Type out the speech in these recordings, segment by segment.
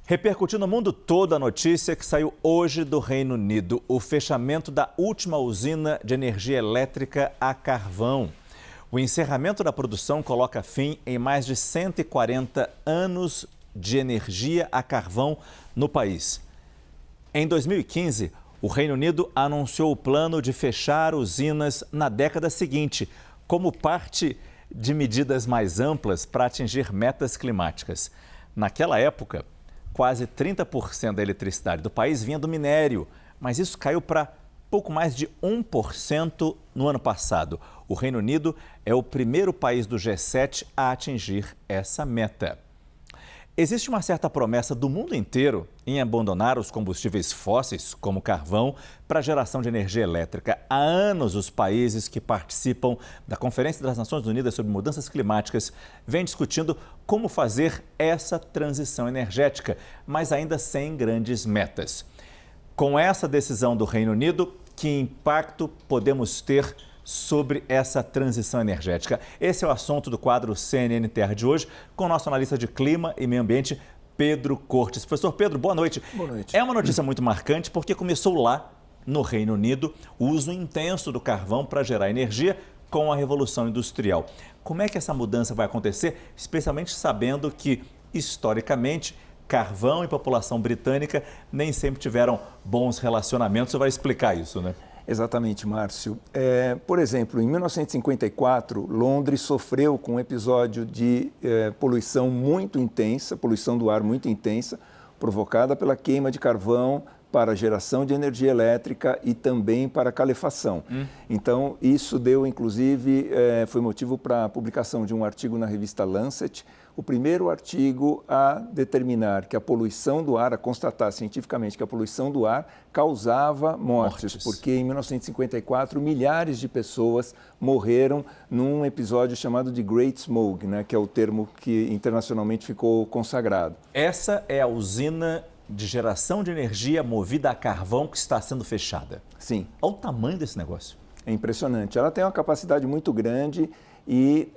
Repercutiu no mundo todo a notícia que saiu hoje do Reino Unido, o fechamento da última usina de energia elétrica a carvão. O encerramento da produção coloca fim em mais de 140 anos de energia a carvão no país. Em 2015, o Reino Unido anunciou o plano de fechar usinas na década seguinte, como parte de medidas mais amplas para atingir metas climáticas. Naquela época, quase 30% da eletricidade do país vinha do minério, mas isso caiu para pouco mais de 1% no ano passado. O Reino Unido é o primeiro país do G7 a atingir essa meta. Existe uma certa promessa do mundo inteiro em abandonar os combustíveis fósseis, como carvão, para a geração de energia elétrica. Há anos, os países que participam da Conferência das Nações Unidas sobre Mudanças Climáticas vêm discutindo como fazer essa transição energética, mas ainda sem grandes metas. Com essa decisão do Reino Unido, que impacto podemos ter sobre essa transição energética? Esse é o assunto do quadro CNN Terra de hoje, com o nosso analista de clima e meio ambiente, Pedro Cortes. Professor Pedro, boa noite. Boa noite. É uma notícia muito marcante porque começou lá, no Reino Unido, o uso intenso do carvão para gerar energia com a Revolução Industrial. Como é que essa mudança vai acontecer, especialmente sabendo que, historicamente, carvão e população britânica nem sempre tiveram bons relacionamentos? Você vai explicar isso, né? Exatamente, Márcio. Por exemplo, em 1954, Londres sofreu com um episódio de poluição muito intensa, poluição do ar muito intensa, provocada pela queima de carvão para geração de energia elétrica e também para calefação. Então, isso deu, inclusive, foi motivo para a publicação de um artigo na revista Lancet, o primeiro artigo a determinar que a poluição do ar, a constatar cientificamente que a poluição do ar causava mortes. Porque em 1954 milhares de pessoas morreram num episódio chamado de Great Smoke, né, que é o termo que internacionalmente ficou consagrado. Essa é a usina de geração de energia movida a carvão que está sendo fechada. Sim. Olha o tamanho desse negócio. É impressionante. Ela tem uma capacidade muito grande e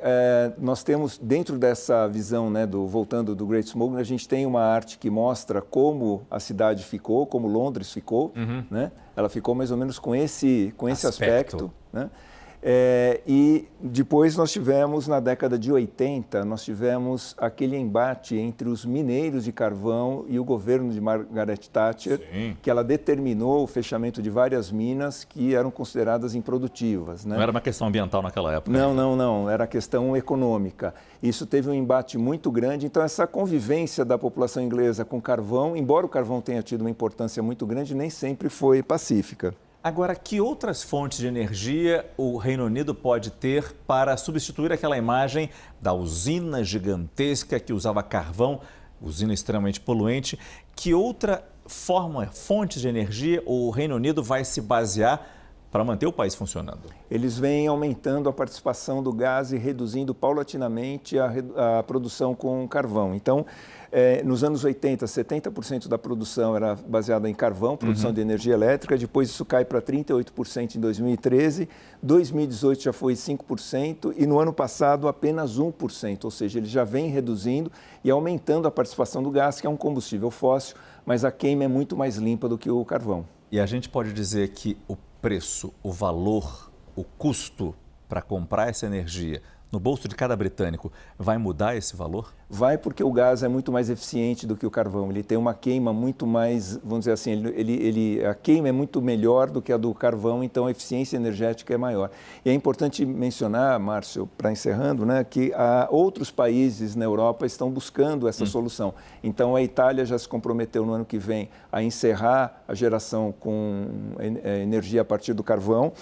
nós temos, dentro dessa visão, né, voltando do Great Smoke, a gente tem uma arte que mostra como a cidade ficou, como Londres ficou. Né? Ela ficou mais ou menos com esse aspecto. Né? E depois nós tivemos, na década de 80, nós tivemos aquele embate entre os mineiros de carvão e o governo de Margaret Thatcher, Sim. que ela determinou o fechamento de várias minas que eram consideradas improdutivas. Né? Não era uma questão ambiental naquela época? Não. Era questão econômica. Isso teve um embate muito grande. Então, essa convivência da população inglesa com carvão, embora o carvão tenha tido uma importância muito grande, nem sempre foi pacífica. Agora, que outras fontes de energia o Reino Unido pode ter para substituir aquela imagem da usina gigantesca que usava carvão, usina extremamente poluente? Que outra fonte de energia o Reino Unido vai se basear para manter o país funcionando? Eles vêm aumentando a participação do gás e reduzindo paulatinamente a produção com carvão. Então, nos anos 80, 70% da produção era baseada em carvão, produção de energia elétrica. Depois isso cai para 38% em 2013. 2018 já foi 5% e no ano passado apenas 1%. Ou seja, eles já vêm reduzindo e aumentando a participação do gás, que é um combustível fóssil, mas a queima é muito mais limpa do que o carvão. E a gente pode dizer que o preço, o valor, o custo para comprar essa energia no bolso de cada britânico vai mudar esse valor? Vai, porque o gás é muito mais eficiente do que o carvão. Ele tem uma queima muito mais, vamos dizer assim, a queima é muito melhor do que a do carvão, então a eficiência energética é maior. E é importante mencionar, Márcio, para encerrando, né, que outros países na Europa estão buscando essa solução. Então a Itália já se comprometeu no ano que vem a encerrar a geração com energia a partir do carvão.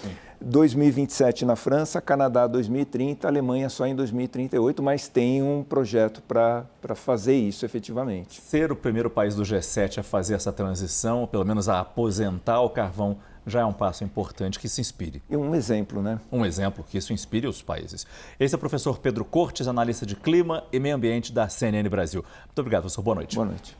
2027 na França, Canadá 2030, Alemanha só em 2038, mas tem um projeto para fazer isso efetivamente. Ser o primeiro país do G7 a fazer essa transição, ou pelo menos a aposentar o carvão, já é um passo importante que se inspire. E um exemplo, né? Um exemplo que isso inspire os países. Esse é o professor Pedro Cortes, analista de clima e meio ambiente da CNN Brasil. Muito obrigado, professor. Boa noite. Boa noite.